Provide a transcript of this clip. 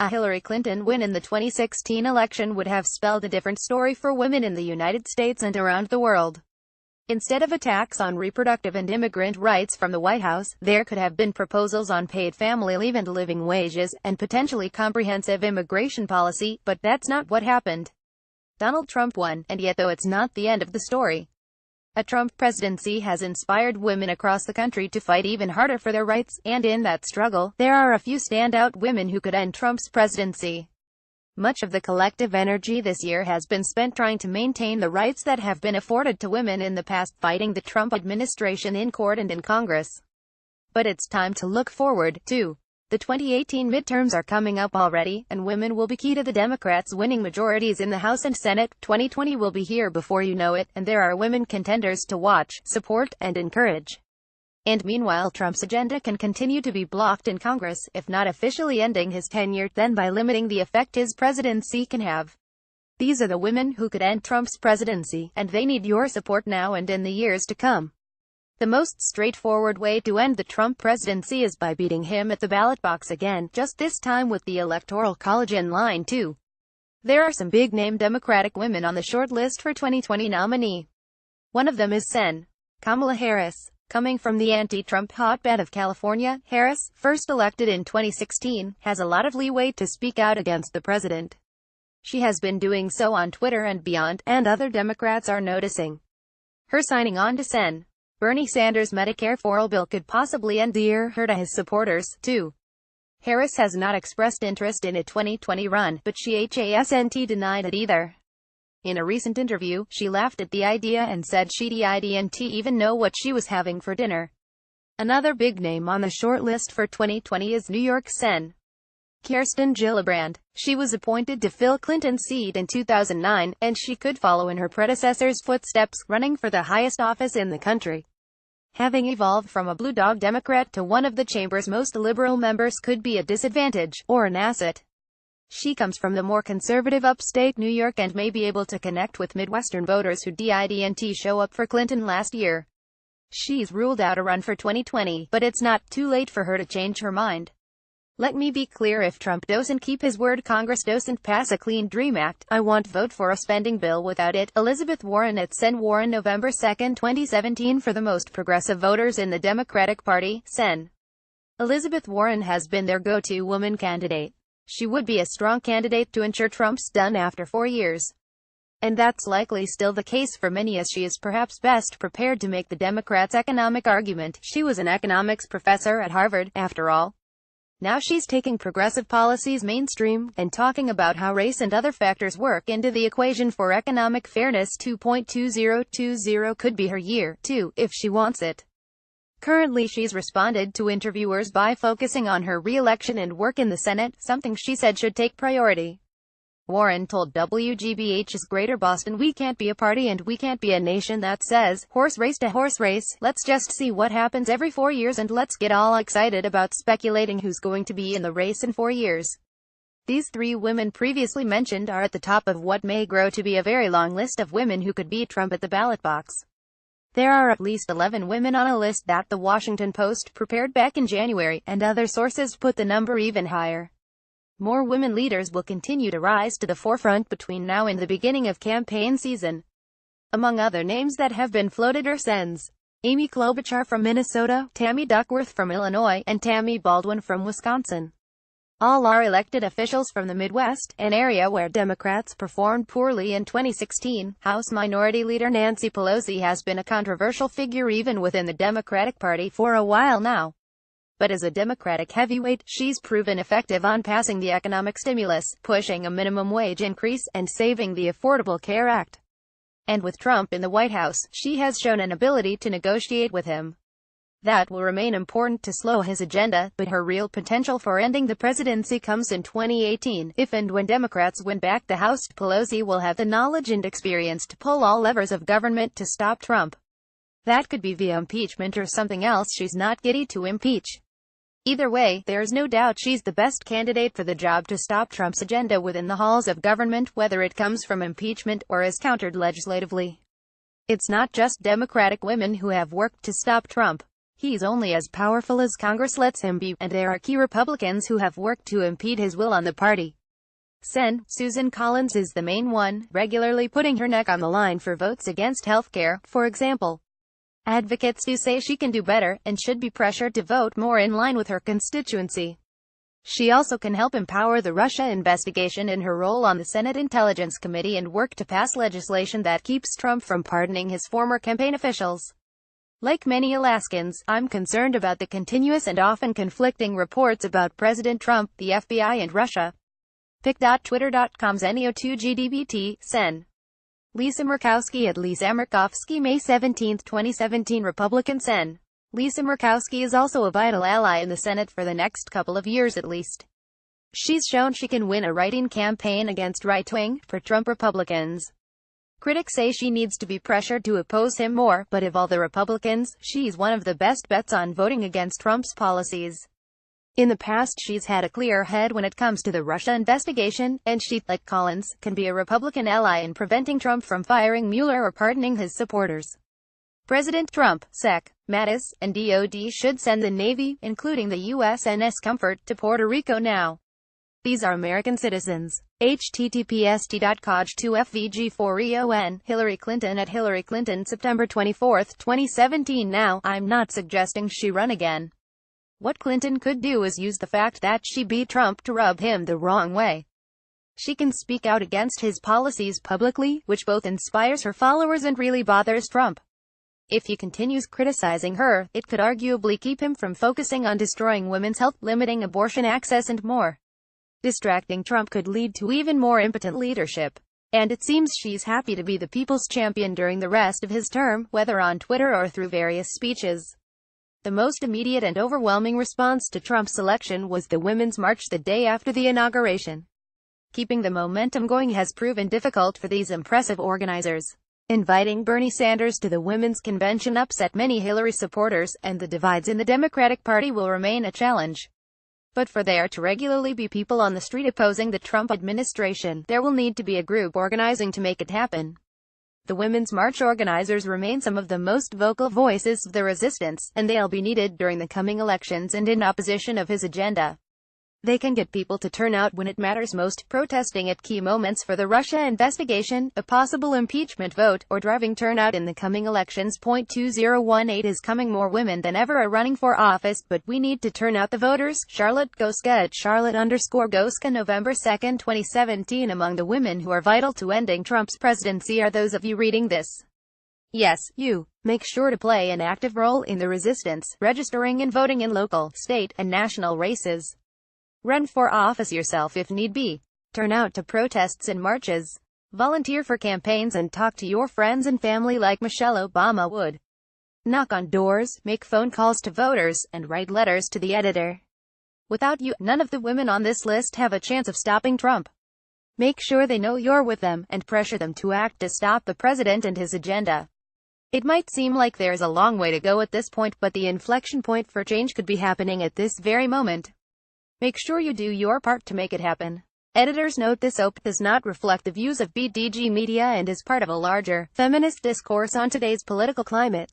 A Hillary Clinton win in the 2016 election would have spelled a different story for women in the United States and around the world. Instead of attacks on reproductive and immigrant rights from the White House, there could have been proposals on paid family leave and living wages, and potentially comprehensive immigration policy, but that's not what happened. Donald Trump won, and yet though it's not the end of the story. A Trump presidency has inspired women across the country to fight even harder for their rights, and in that struggle, there are a few standout women who could end Trump's presidency. Much of the collective energy this year has been spent trying to maintain the rights that have been afforded to women in the past, fighting the Trump administration in court and in Congress. But it's time to look forward, too. The 2018 midterms are coming up already, and women will be key to the Democrats winning majorities in the House and Senate. 2020 will be here before you know it, and there are women contenders to watch, support, and encourage. And meanwhile, Trump's agenda can continue to be blocked in Congress, if not officially ending his tenure, then by limiting the effect his presidency can have. These are the women who could end Trump's presidency, and they need your support now and in the years to come. The most straightforward way to end the Trump presidency is by beating him at the ballot box again, just this time with the Electoral College in line too. There are some big-name Democratic women on the short list for 2020 nominee. One of them is Sen. Kamala Harris. Coming from the anti-Trump hotbed of California, Harris, first elected in 2016, has a lot of leeway to speak out against the president. She has been doing so on Twitter and beyond, and other Democrats are noticing. Her signing on to Sen. Bernie Sanders' Medicare for All bill could possibly endear her to his supporters, too. Harris has not expressed interest in a 2020 run, but she hasn't denied it either. In a recent interview, she laughed at the idea and said she didn't even know what she was having for dinner. Another big name on the short list for 2020 is New York's Sen. Kirsten Gillibrand. She was appointed to fill Clinton's seat in 2009, and she could follow in her predecessor's footsteps, running for the highest office in the country. Having evolved from a blue dog Democrat to one of the chamber's most liberal members could be a disadvantage, or an asset. She comes from the more conservative upstate New York and may be able to connect with Midwestern voters who didn't show up for Clinton last year. She's ruled out a run for 2020, but it's not too late for her to change her mind. Let me be clear, if Trump doesn't keep his word, Congress doesn't pass a Clean Dream Act, I won't vote for a spending bill without it. Elizabeth Warren at Sen. Warren, November 2, 2017. For the most progressive voters in the Democratic Party, Sen. Elizabeth Warren has been their go-to woman candidate. She would be a strong candidate to ensure Trump's done after 4 years. And that's likely still the case for many, as she is perhaps best prepared to make the Democrats' economic argument. She was an economics professor at Harvard, after all. Now she's taking progressive policies mainstream, and talking about how race and other factors work into the equation for economic fairness. 2020 could be her year, too, if she wants it. Currently she's responded to interviewers by focusing on her re-election and work in the Senate, something she said should take priority. Warren told WGBH's Greater Boston, "We can't be a party and we can't be a nation that says, horse race to horse race. Let's just see what happens every 4 years and let's get all excited about speculating who's going to be in the race in 4 years." These three women previously mentioned are at the top of what may grow to be a very long list of women who could beat Trump at the ballot box. There are at least 11 women on a list that The Washington Post prepared back in January, and other sources put the number even higher. More women leaders will continue to rise to the forefront between now and the beginning of campaign season. Among other names that have been floated are Sens. Amy Klobuchar from Minnesota, Tammy Duckworth from Illinois, and Tammy Baldwin from Wisconsin. All are elected officials from the Midwest, an area where Democrats performed poorly in 2016. House Minority Leader Nancy Pelosi has been a controversial figure even within the Democratic Party for a while now. But as a Democratic heavyweight, she's proven effective on passing the economic stimulus, pushing a minimum wage increase, and saving the Affordable Care Act. And with Trump in the White House, she has shown an ability to negotiate with him. That will remain important to slow his agenda, but her real potential for ending the presidency comes in 2018. If and when Democrats win back the House, Pelosi will have the knowledge and experience to pull all levers of government to stop Trump. That could be via impeachment or something else she's not giddy to impeach. Either way, there's no doubt she's the best candidate for the job to stop Trump's agenda within the halls of government, whether it comes from impeachment or is countered legislatively. It's not just Democratic women who have worked to stop Trump. He's only as powerful as Congress lets him be, and there are key Republicans who have worked to impede his will on the party. Sen. Susan Collins is the main one, regularly putting her neck on the line for votes against healthcare, for example. Advocates do say she can do better, and should be pressured to vote more in line with her constituency. She also can help empower the Russia investigation in her role on the Senate Intelligence Committee and work to pass legislation that keeps Trump from pardoning his former campaign officials. Like many Alaskans, I'm concerned about the continuous and often conflicting reports about President Trump, the FBI and Russia. Pic.twitter.com's NEO2GDBT, Sen. Lisa Murkowski at Lisa Murkowski, May 17, 2017. Republican Sen. Lisa Murkowski is also a vital ally in the Senate for the next couple of years at least. She's shown she can win a write-in campaign against right-wing, pro-Trump Republicans. Critics say she needs to be pressured to oppose him more, but of all the Republicans, she's one of the best bets on voting against Trump's policies. In the past she's had a clear head when it comes to the Russia investigation, and she, like Collins, can be a Republican ally in preventing Trump from firing Mueller or pardoning his supporters. President Trump, Sec. Mattis, and DOD should send the Navy, including the USNS Comfort, to Puerto Rico now. These are American citizens. https://coj2fvg4eon, Hillary Clinton at Hillary Clinton, September 24, 2017. Now, I'm not suggesting she run again. What Clinton could do is use the fact that she beat Trump to rub him the wrong way. She can speak out against his policies publicly, which both inspires her followers and really bothers Trump. If he continues criticizing her, it could arguably keep him from focusing on destroying women's health, limiting abortion access and more. Distracting Trump could lead to even more impotent leadership. And it seems she's happy to be the people's champion during the rest of his term, whether on Twitter or through various speeches. The most immediate and overwhelming response to Trump's election was the Women's March the day after the inauguration. Keeping the momentum going has proven difficult for these impressive organizers. Inviting Bernie Sanders to the Women's Convention upset many Hillary supporters, and the divides in the Democratic Party will remain a challenge. But for there to regularly be people on the street opposing the Trump administration, there will need to be a group organizing to make it happen. The Women's March organizers remain some of the most vocal voices of the resistance, and they'll be needed during the coming elections and in opposition of his agenda. They can get people to turn out when it matters most, protesting at key moments for the Russia investigation, a possible impeachment vote, or driving turnout in the coming elections. 2018 is coming. More women than ever are running for office, but we need to turn out the voters. Charlotte Goska at Charlotte_Goska, November 2, 2017. Among the women who are vital to ending Trump's presidency are those of you reading this. Yes, you. Make sure to play an active role in the resistance, registering and voting in local, state, and national races. Run for office yourself if need be. Turn out to protests and marches. Volunteer for campaigns and talk to your friends and family like Michelle Obama would. Knock on doors, make phone calls to voters, and write letters to the editor. Without you, none of the women on this list have a chance of stopping Trump. Make sure they know you're with them, and pressure them to act to stop the president and his agenda. It might seem like there's a long way to go at this point, but the inflection point for change could be happening at this very moment. Make sure you do your part to make it happen. Editors note this OP does not reflect the views of BDG Media and is part of a larger, feminist discourse on today's political climate.